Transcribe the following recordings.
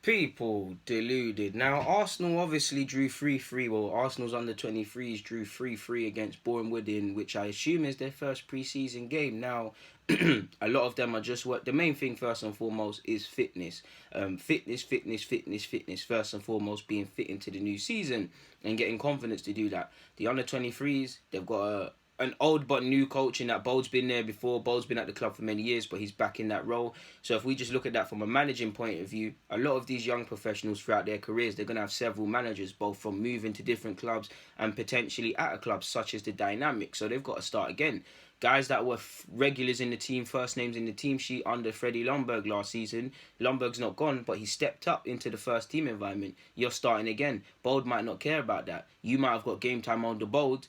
People deluded. Now, Arsenal obviously drew 3-3. Well, Arsenal's under 23s drew 3-3 against Borehamwood, in which I assume is their first preseason game. Now, a lot of them are just what the main thing first and foremost is fitness. Fitness. First and foremost, being fit into the new season and getting confidence to do that. The under 23s, they've got an old but new coach in that Bold's been there before. Bold's been at the club for many years, but he's back in that role. So if we just look at that from a managing point of view, a lot of these young professionals throughout their careers, they're going to have several managers, both from moving to different clubs and potentially at a club such as the Dynamic. So they've got to start again. Guys that were regulars in the team, first names in the team sheet under Freddie Lundberg last season. Lundberg's not gone, but he stepped up into the first team environment. You're starting again. Bold might not care about that. You might have got game time under Bold.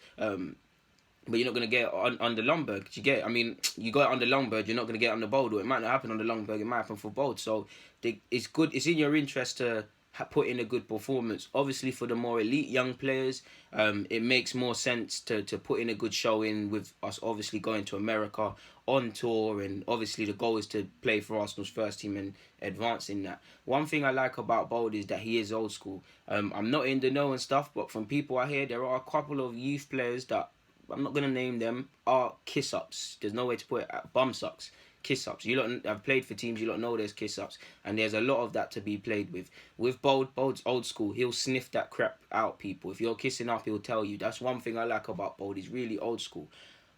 But you're not going to get it under Lundberg. You get it? I mean, you got it under Lundberg, you're not going to get it under Bold. Or it might not happen under Lundberg, it might happen for Bold. So it's good. It's in your interest to put in a good performance. Obviously, for the more elite young players, it makes more sense to put in a good showing, with us obviously going to America on tour. And obviously the goal is to play for Arsenal's first team and advance in that. One thing I like about Bold is that he is old school. I'm not in the know and stuff, but from people I hear, there are a couple of youth players that, I'm not going to name them, are kiss-ups. There's no way to put it. Bum sucks. Kiss-ups. You lot have played for teams, you lot know there's kiss-ups. And there's a lot of that to be played with. With Bold's old school. He'll sniff that crap out, people. If you're kissing up, he'll tell you. That's one thing I like about Bold. He's really old school.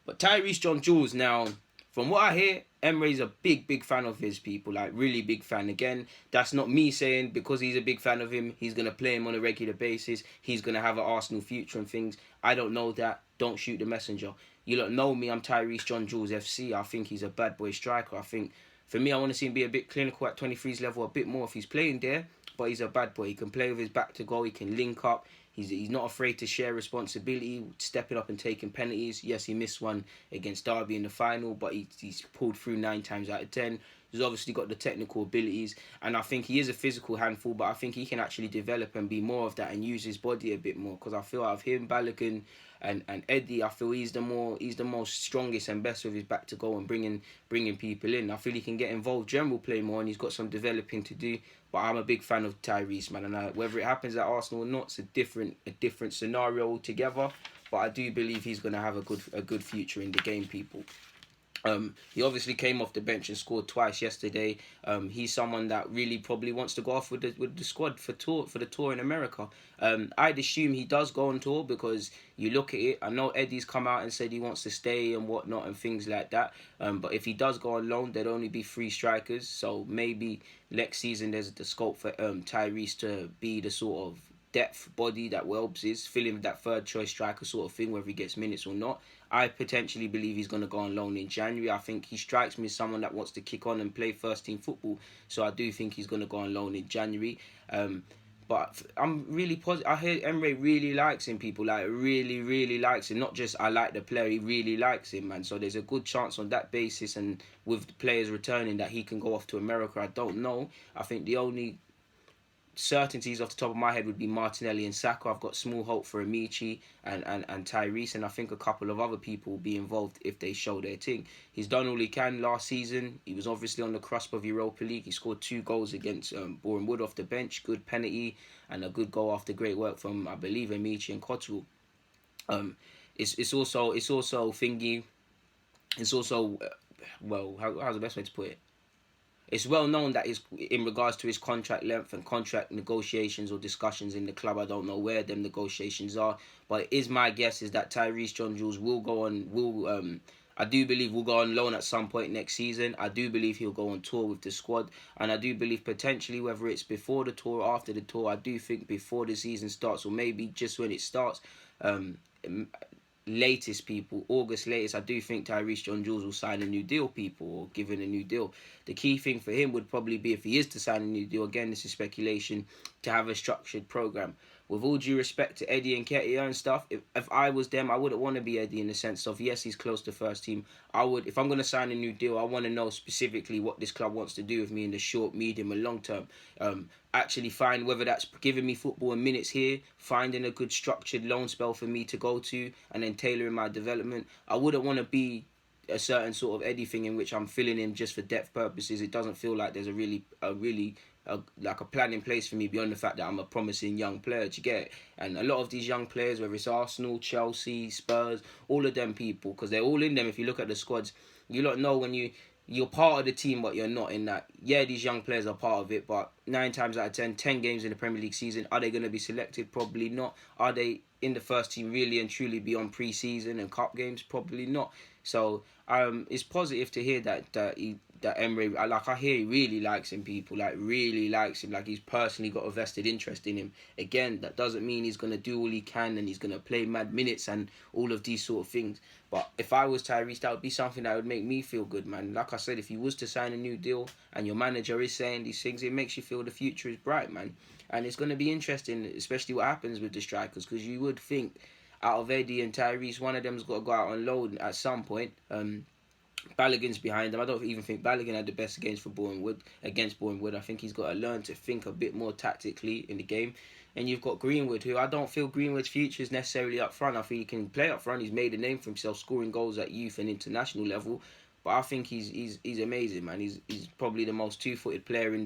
But Tyrese John-Jules now, from what I hear, Emre's a big fan of his, people. Like, really big fan. Again, that's not me saying because he's a big fan of him, he's going to play him on a regular basis. He's going to have an Arsenal future and things. I don't know that. Don't shoot the messenger. You lot know me. I'm Tyrese John-Jules FC. I think he's a bad boy striker. I think, for me, I want to see him be a bit clinical at 23's level, a bit more if he's playing there. But he's a bad boy. He can play with his back to goal. He can link up. He's not afraid to share responsibility, stepping up and taking penalties. Yes, he missed one against Derby in the final, but he's pulled through 9 times out of 10. He's obviously got the technical abilities, and I think he is a physical handful, but I think he can actually develop and be more of that and use his body a bit more, because I feel out of him, Balogun and Eddie, I feel he's the most strongest and best with his back to goal and bringing people in. I feel he can get involved, general play more, and he's got some developing to do. But I'm a big fan of Tyrese, man, and whether it happens at Arsenal or not, it's a different scenario altogether. But I do believe he's going to have a good future in the game, people. He obviously came off the bench and scored twice yesterday. He's someone that really probably wants to go off with the squad for the tour in America. I'd assume he does go on tour, because you look at it, I know Eddie's come out and said he wants to stay and whatnot and things like that. But if he does go on loan, there'd only be 3 strikers. So maybe next season there's the scope for Tyrese to be the sort of depth body that Welbs is, filling that third choice striker sort of thing, whether he gets minutes or not. I potentially believe he's going to go on loan in January. I think he strikes me as someone that wants to kick on and play first team football. So I do think he's going to go on loan in January. But I'm really positive. I hear Emre really likes him, people. Like, really likes him. Not just I like the player, he really likes him, man. So there's a good chance on that basis, and with the players returning, that he can go off to America. I don't know. I think the only certainties off the top of my head would be Martinelli and Saka. I've got small hope for Amici and Tyrese, and I think a couple of other people will be involved if they show their thing. He's done all he can last season. He was obviously on the cusp of Europa League. He scored 2 goals against Borehamwood off the bench, good penalty, and a good goal after great work from, I believe, Amici and Cottrell. It's also thingy. It's also well, how's the best way to put it? It's well known that in regards to his contract length and contract negotiations or discussions in the club, I don't know where them negotiations are, but it is my guess is that Tyrese John-Jules I do believe will go on loan at some point next season. I do believe he'll go on tour with the squad, and I do believe potentially, whether it's before the tour or after the tour, I do think before the season starts, or maybe just when it starts, latest, people, August latest, I do think Tyrese John-Jules will sign a new deal, people, or given a new deal. The key thing for him would probably be, if he is to sign a new deal, again, this is speculation, to have a structured program. With all due respect to Eddie and Ketia and stuff, if I was them, I wouldn't want to be Eddie, in the sense of, yes, he's close to first team. If I'm going to sign a new deal, I want to know specifically what this club wants to do with me in the short, medium and long term. Actually find whether that's giving me football and minutes here, finding a good structured loan spell for me to go to, and then tailoring my development. I wouldn't want to be a certain sort of Eddie thing in which I'm filling in just for depth purposes. It doesn't feel like there's a really like a plan in place for me beyond the fact that I'm a promising young player. Do you get it? And a lot of these young players, whether it's Arsenal, Chelsea, Spurs, all of them people, because they're all in them. If you look at the squads, you don't know when you're part of the team, but you're not in that. Yeah, these young players are part of it, but 9 times out of 10 games in the Premier League season, are they going to be selected? Probably not. Are they in the first team really and truly beyond pre-season and cup games? Probably not. So it's positive to hear that Emery, like, I hear he really likes him, people, like, really likes him, like, he's personally got a vested interest in him. Again, that doesn't mean he's going to do all he can and he's going to play mad minutes and all of these sort of things. But if I was Tyrese, that would be something that would make me feel good, man. Like I said, if you was to sign a new deal and your manager is saying these things, it makes you feel the future is bright, man. And it's going to be interesting, especially what happens with the strikers, because you would think out of Eddie and Tyrese, one of them's got to go out on loan at some point. Balogun's behind them. I don't even think Balogun had the best games for Borehamwood against Borehamwood. I think he's got to learn to think a bit more tactically in the game. And you've got Greenwood, who I don't feel Greenwood's future is necessarily up front. I think he can play up front. He's made a name for himself, scoring goals at youth and international level. But I think he's amazing, man. He's probably the most two-footed player in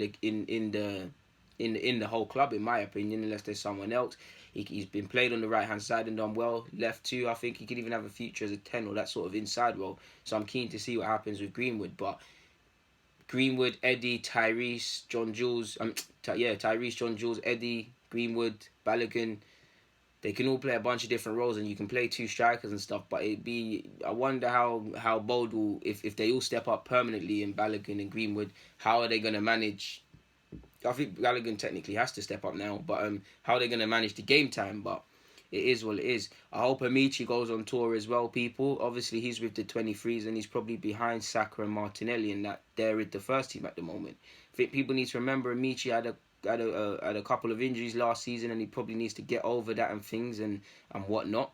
the whole club, in my opinion, unless there's someone else. He's been played on the right-hand side and done well. Left too, I think he could even have a future as a 10 or that sort of inside role. So I'm keen to see what happens with Greenwood. But Greenwood, Eddie, Tyrese, John-Jules, Tyrese, John-Jules, Eddie, Greenwood, Balogun, they can all play a bunch of different roles and you can play 2 strikers and stuff. But I wonder how Bold will, if they all step up permanently in Balogun and Greenwood, how are they going to manage? I think Balogun technically has to step up now, but how are they going to manage the game time? But it is what it is. I hope Amici goes on tour as well, people. Obviously, he's with the 23s and he's probably behind Saka and Martinelli, and that they're with the first team at the moment. I think people need to remember Amici had a couple of injuries last season, and he probably needs to get over that and things and whatnot.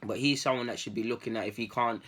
But he's someone that should be looking at, if he can't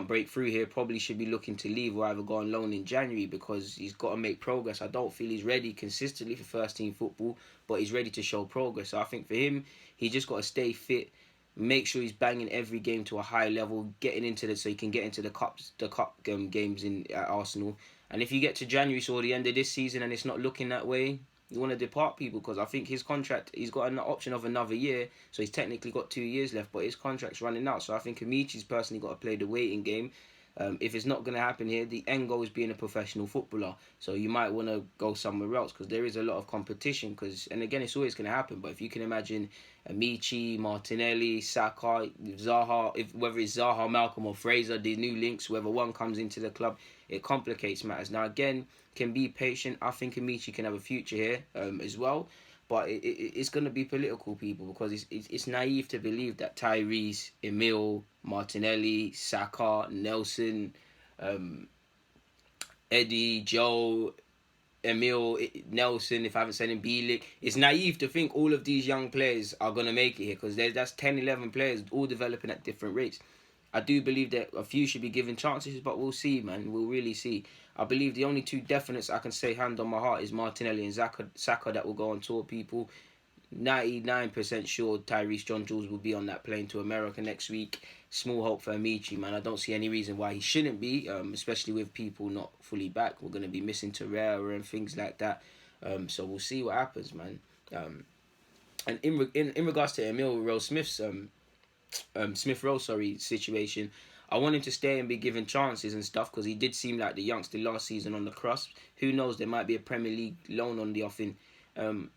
break through here, probably should be looking to leave or either go on loan in January, because he's got to make progress. I don't feel he's ready consistently for first team football, but he's ready to show progress. So I think for him, he just got to stay fit, make sure he's banging every game to a high level, getting into so he can get into the cup games at Arsenal. And if you get to January, so the end of this season, and it's not looking that way, you want to depart, people, because I think his contract, he's got an option of another year, so he's technically got 2 years left, but his contract's running out. So I think Amici's personally got to play the waiting game. If it's not going to happen here, the end goal is being a professional footballer. So you might want to go somewhere else, because there is a lot of competition. And again, it's always going to happen. But if you can imagine Amici, Martinelli, Saka, Zaha, whether it's Zaha, Malcolm or Fraser, the new links, whoever one comes into the club, it complicates matters. Now, again, can be patient. I think Amici can have a future here as well. But it's going to be political, people, because it's naive to believe that Tyrese, Emile, Martinelli, Saka, Nelson, Eddie, Joe, Emile, Nelson, if I haven't said him, Bielik. It's naive to think all of these young players are going to make it here, because that's 10, 11 players all developing at different rates. I do believe that a few should be given chances, but we'll see, man. We'll really see. I believe the only 2 definites I can say hand on my heart is Martinelli and Saka that will go on tour, people. 99% sure Tyrese John-Jules will be on that plane to America next week. Small hope for Amici, man. I don't see any reason why he shouldn't be, especially with people not fully back. We're going to be missing Torreira and things like that. So we'll see what happens, man. And in regards to Emile Smith Rowe situation, I want him to stay and be given chances and stuff, because he did seem like the youngster last season on the crust. Who knows, there might be a Premier League loan on the offing.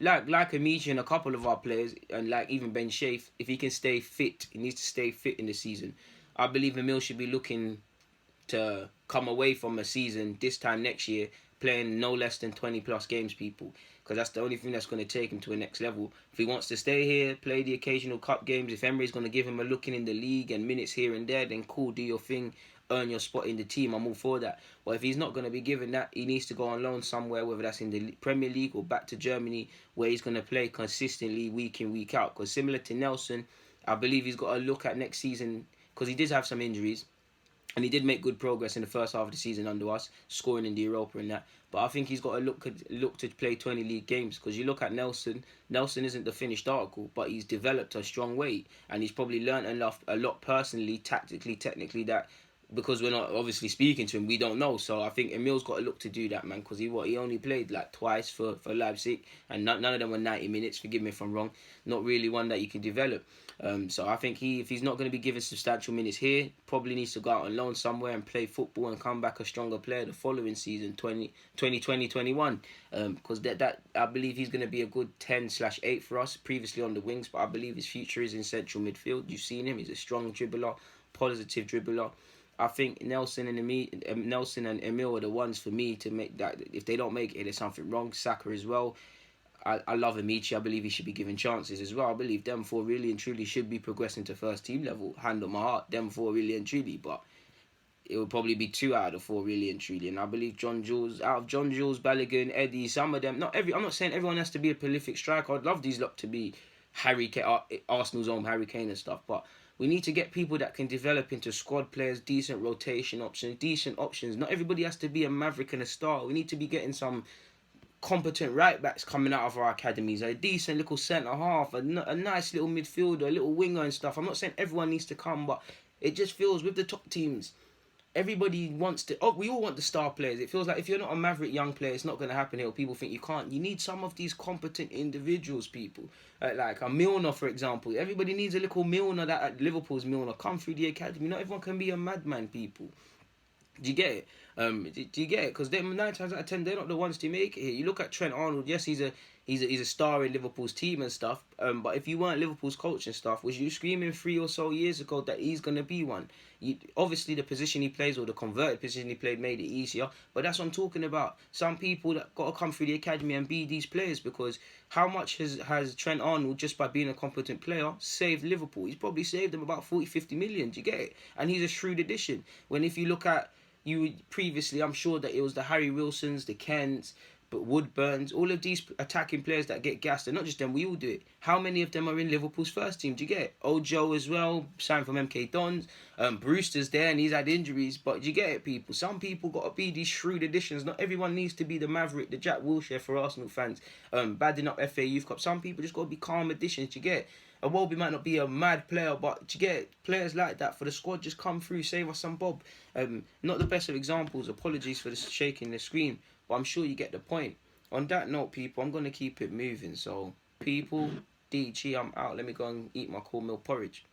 Like Amici and a couple of our players, and like even Ben Shafe, if he can stay fit, he needs to stay fit in the season. I believe Emile should be looking to come away from a season this time next year playing no less than 20 plus games, people, because that's the only thing that's going to take him to a next level. If he wants to stay here, play the occasional cup games, if Emery's going to give him a looking in the league and minutes here and there, then cool, do your thing, earn your spot in the team. I'm all for that. But if he's not going to be given that, he needs to go on loan somewhere, whether that's in the Premier League or back to Germany, where he's going to play consistently week in, week out. Because similar to Nelson, I believe he's got to look at next season, because he did have some injuries. And he did make good progress in the first half of the season under us, scoring in the Europa and that. But I think he's got to look to play 20 league games, because you look at Nelson. Nelson isn't the finished article, but he's developed a strong weight, and he's probably learned a lot personally, tactically, technically, that because we're not obviously speaking to him, we don't know. So I think Emile's got to look to do that, man, because he only played like twice for Leipzig, and none of them were 90 minutes. Forgive me if I'm wrong. Not really one that you can develop. So I think if he's not going to be given substantial minutes here, probably needs to go out on loan somewhere and play football and come back a stronger player the following season, 2020-21. Because that I believe he's going to be a good 10/8 for us. Previously on the wings, but I believe his future is in central midfield. You've seen him; he's a strong dribbler, positive dribbler. I think Nelson and Emile are the ones for me to make that. If they don't make it, there's something wrong. Saka as well. I love Amici. I believe he should be given chances as well. I believe them four really and truly should be progressing to first team level. Hand on my heart, them four really and truly. But it will probably be 2 out of the 4 really and truly. And I believe John-Jules, out of John-Jules, Balogun, Eddie, some of them, I'm not saying everyone has to be a prolific striker. I'd love these lot to be Arsenal's own Harry Kane and stuff. But we need to get people that can develop into squad players, decent rotation options. Not everybody has to be a maverick and a star. We need to be getting some competent right backs coming out of our academies, a decent little centre half, a nice little midfielder, a little winger and stuff. I'm not saying everyone needs to come, but it just feels with the top teams, everybody wants to. We all want the star players. It feels like if you're not a maverick young player, it's not going to happen here. People think you can't. You need some of these competent individuals, people. Like a Milner, for example. Everybody needs a little Milner, that at Liverpool's Milner. Come through the academy. Not everyone can be a madman, people. Do you get it? Do you get it? Because 9 times out of 10, they're not the ones to make it here. You look at Trent Arnold. Yes, he's a star in Liverpool's team and stuff. But if you weren't Liverpool's coach and stuff, was you screaming 3 or so years ago that he's gonna be one? Obviously, the position he plays or the converted position he played made it easier. But that's what I'm talking about. Some people that got to come through the academy and be these players, because how much has Trent Arnold, just by being a competent player, saved Liverpool? He's probably saved them about 40-50 million. Do you get it? And he's a shrewd addition. When if you look at previously, I'm sure that it was the Harry Wilsons, the Kents, but Woodburns, all of these attacking players that get gassed, and not just them, we all do it. How many of them are in Liverpool's first team? Do you get it? Ojo as well, signed from MK Dons. Brewster's there and he's had injuries, but do you get it, people? Some people got to be these shrewd additions. Not everyone needs to be the Maverick, the Jack Wilshere for Arsenal fans, badding up FA Youth Cup. Some people just got to be calm additions, do you get it? Iwobi might not be a mad player, but to get players like that for the squad, just come through, save us some bob. Not the best of examples. Apologies for the shaking the screen, but I'm sure you get the point. On that note, people, I'm going to keep it moving. So, people, DG, I'm out. Let me go and eat my cornmeal porridge.